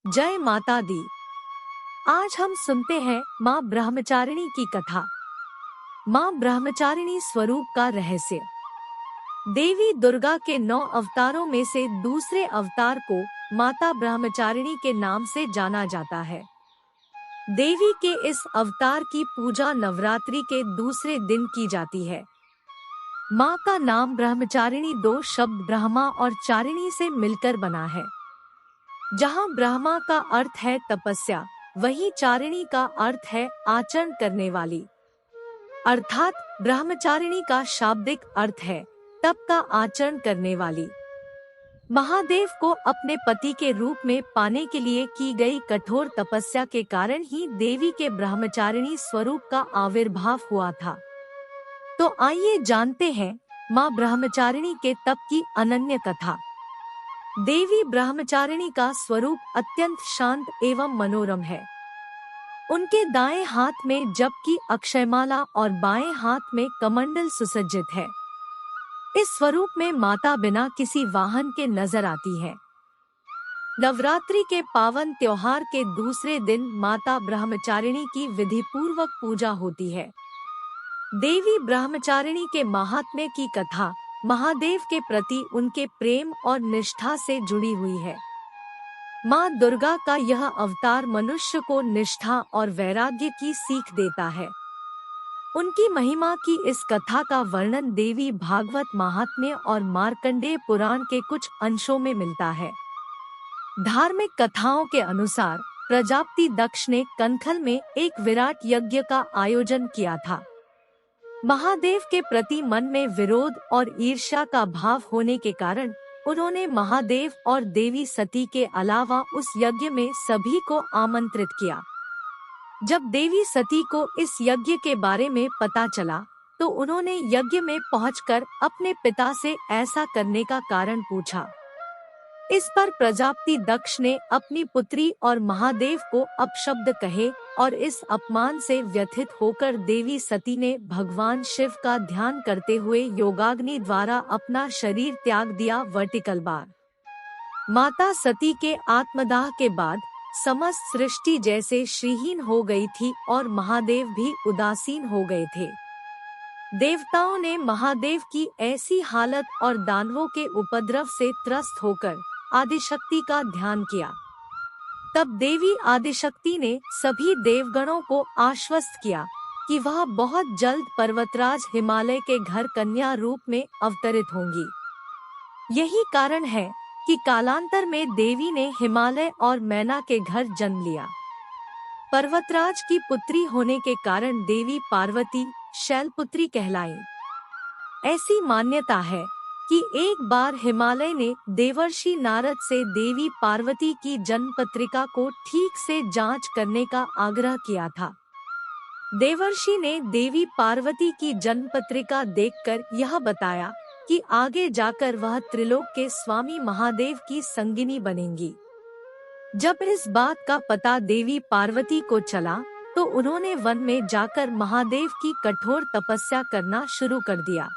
जय माता दी। आज हम सुनते हैं माँ ब्रह्मचारिणी की कथा। माँ ब्रह्मचारिणी स्वरूप का रहस्य। देवी दुर्गा के 9 अवतारों में से दूसरे अवतार को माता ब्रह्मचारिणी के नाम से जाना जाता है। देवी के इस अवतार की पूजा नवरात्रि के दूसरे दिन की जाती है। माँ का नाम ब्रह्मचारिणी 2 शब्द ब्रह्मा और चारिणी से मिलकर बना है। जहाँ ब्रह्मा का अर्थ है तपस्या, वहीं चारिणी का अर्थ है आचरण करने वाली। अर्थात ब्रह्मचारिणी का शाब्दिक अर्थ है तप का आचरण करने वाली। महादेव को अपने पति के रूप में पाने के लिए की गई कठोर तपस्या के कारण ही देवी के ब्रह्मचारिणी स्वरूप का आविर्भाव हुआ था। तो आइए जानते हैं माँ ब्रह्मचारिणी के तप की अनन्य कथा। देवी ब्रह्मचारिणी का स्वरूप अत्यंत शांत एवं मनोरम है। उनके दाएं हाथ में जप की अक्षयमाला और बाएं हाथ में कमंडल सुसज्जित है। इस स्वरूप में माता बिना किसी वाहन के नजर आती है। नवरात्रि के पावन त्योहार के दूसरे दिन माता ब्रह्मचारिणी की विधि पूर्वक पूजा होती है। देवी ब्रह्मचारिणी के महात्म्य की कथा महादेव के प्रति उनके प्रेम और निष्ठा से जुड़ी हुई है। माँ दुर्गा का यह अवतार मनुष्य को निष्ठा और वैराग्य की सीख देता है। उनकी महिमा की इस कथा का वर्णन देवी भागवत महात्म्य और मार्कंडेय पुराण के कुछ अंशों में मिलता है। धार्मिक कथाओं के अनुसार प्रजापति दक्ष ने कनखल में एक विराट यज्ञ का आयोजन किया था। महादेव के प्रति मन में विरोध और ईर्ष्या का भाव होने के कारण उन्होंने महादेव और देवी सती के अलावा उस यज्ञ में सभी को आमंत्रित किया। जब देवी सती को इस यज्ञ के बारे में पता चला, तो उन्होंने यज्ञ में पहुंचकर अपने पिता से ऐसा करने का कारण पूछा। इस पर प्रजापति दक्ष ने अपनी पुत्री और महादेव को अपशब्द कहे और इस अपमान से व्यथित होकर देवी सती ने भगवान शिव का ध्यान करते हुए योगाग्नि द्वारा अपना शरीर त्याग दिया। Vertical bar. माता सती के आत्मदाह के बाद समस्त सृष्टि जैसे श्रीहीन हो गई थी और महादेव भी उदासीन हो गए थे। देवताओं ने महादेव की ऐसी हालत और दानवों के उपद्रव से त्रस्त होकर आदिशक्ति का ध्यान किया। तब देवी आदिशक्ति ने सभी देवगणों को आश्वस्त किया कि वह बहुत जल्द पर्वतराज हिमालय के घर कन्या रूप में अवतरित होंगी। यही कारण है कि कालांतर में देवी ने हिमालय और मैना के घर जन्म लिया। पर्वतराज की पुत्री होने के कारण देवी पार्वती शैलपुत्री कहलाई। ऐसी मान्यता है कि एक बार हिमालय ने देवर्षि नारद से देवी पार्वती की जन्म पत्रिका को ठीक से जांच करने का आग्रह किया था। देवर्षि ने देवी पार्वती की जन्म पत्रिका देखकर यह बताया कि आगे जाकर वह त्रिलोक के स्वामी महादेव की संगिनी बनेंगी। जब इस बात का पता देवी पार्वती को चला, तो उन्होंने वन में जाकर महादेव की कठोर तपस्या करना शुरू कर दिया।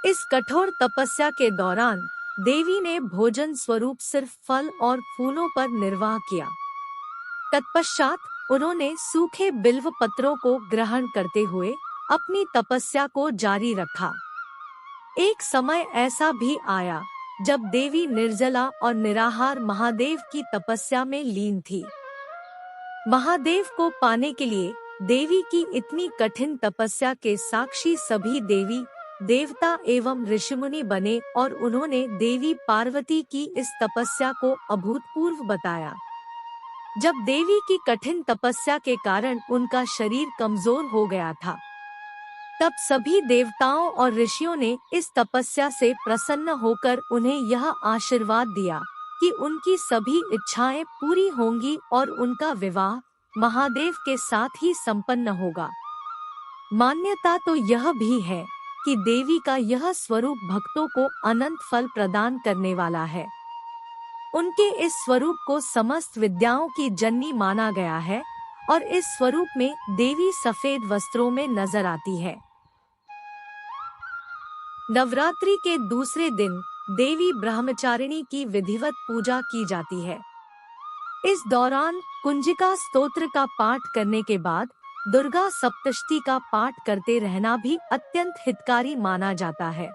इस कठोर तपस्या के दौरान देवी ने भोजन स्वरूप सिर्फ फल और फूलों पर निर्वाह किया। तत्पश्चात उन्होंने सूखे बिल्व पत्रों को ग्रहण करते हुए अपनी तपस्या को जारी रखा। एक समय ऐसा भी आया जब देवी निर्जला और निराहार महादेव की तपस्या में लीन थी। महादेव को पाने के लिए देवी की इतनी कठिन तपस्या के साक्षी सभी देवी देवता एवं ऋषिमुनि बने और उन्होंने देवी पार्वती की इस तपस्या को अभूतपूर्व बताया। जब देवी की कठिन तपस्या के कारण उनका शरीर कमजोर हो गया था, तब सभी देवताओं और ऋषियों ने इस तपस्या से प्रसन्न होकर उन्हें यह आशीर्वाद दिया कि उनकी सभी इच्छाएं पूरी होंगी और उनका विवाह महादेव के साथ ही संपन्न होगा। मान्यता तो यह भी है कि देवी का यह स्वरूप भक्तों को अनंत फल प्रदान करने वाला है। उनके इस स्वरूप को समस्त विद्याओं की जननी माना गया है और इस स्वरूप में देवी सफेद वस्त्रों में नजर आती है। नवरात्रि के दूसरे दिन देवी ब्रह्मचारिणी की विधिवत पूजा की जाती है। इस दौरान कुंजिका स्तोत्र का पाठ करने के बाद दुर्गा सप्तशती का पाठ करते रहना भी अत्यंत हितकारी माना जाता है।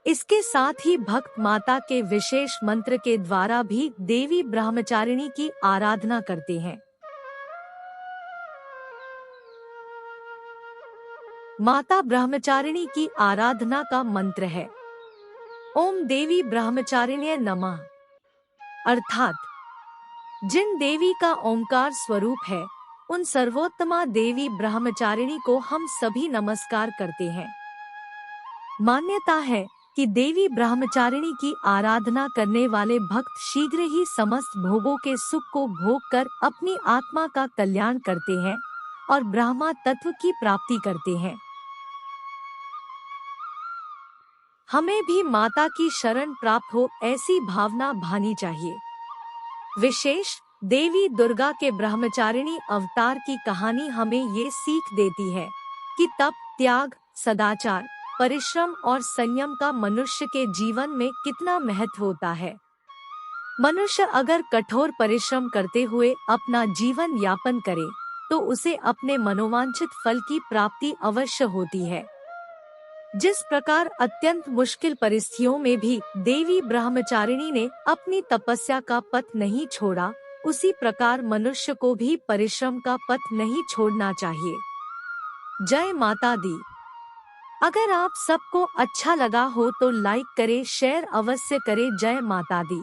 इसके साथ ही भक्त माता के विशेष मंत्र के द्वारा भी देवी ब्रह्मचारिणी की आराधना करते हैं। माता ब्रह्मचारिणी की आराधना का मंत्र है ओम देवी ब्रह्मचारिण्य नमः। अर्थात जिन देवी का ओंकार स्वरूप है उन सर्वोत्तमा देवी ब्रह्मचारिणी को हम सभी नमस्कार करते हैं। मान्यता है कि देवी ब्रह्मचारिणी की आराधना करने वाले भक्त शीघ्र ही समस्त भोगों के सुख को भोग कर अपनी आत्मा का कल्याण करते हैं और ब्रह्मा तत्व की प्राप्ति करते हैं। हमें भी माता की शरण प्राप्त हो ऐसी भावना भानी चाहिए। विशेष देवी दुर्गा के ब्रह्मचारिणी अवतार की कहानी हमें ये सीख देती है कि तप, त्याग, सदाचार, परिश्रम और संयम का मनुष्य के जीवन में कितना महत्व होता है। मनुष्य अगर कठोर परिश्रम करते हुए अपना जीवन यापन करे तो उसे अपने मनोवांछित फल की प्राप्ति अवश्य होती है। जिस प्रकार अत्यंत मुश्किल परिस्थितियों में भी देवी ब्रह्मचारिणी ने अपनी तपस्या का पथ नहीं छोड़ा, उसी प्रकार मनुष्य को भी परिश्रम का पथ नहीं छोड़ना चाहिए। जय माता दी। अगर आप सबको अच्छा लगा हो तो लाइक करें, शेयर अवश्य करें। जय माता दी।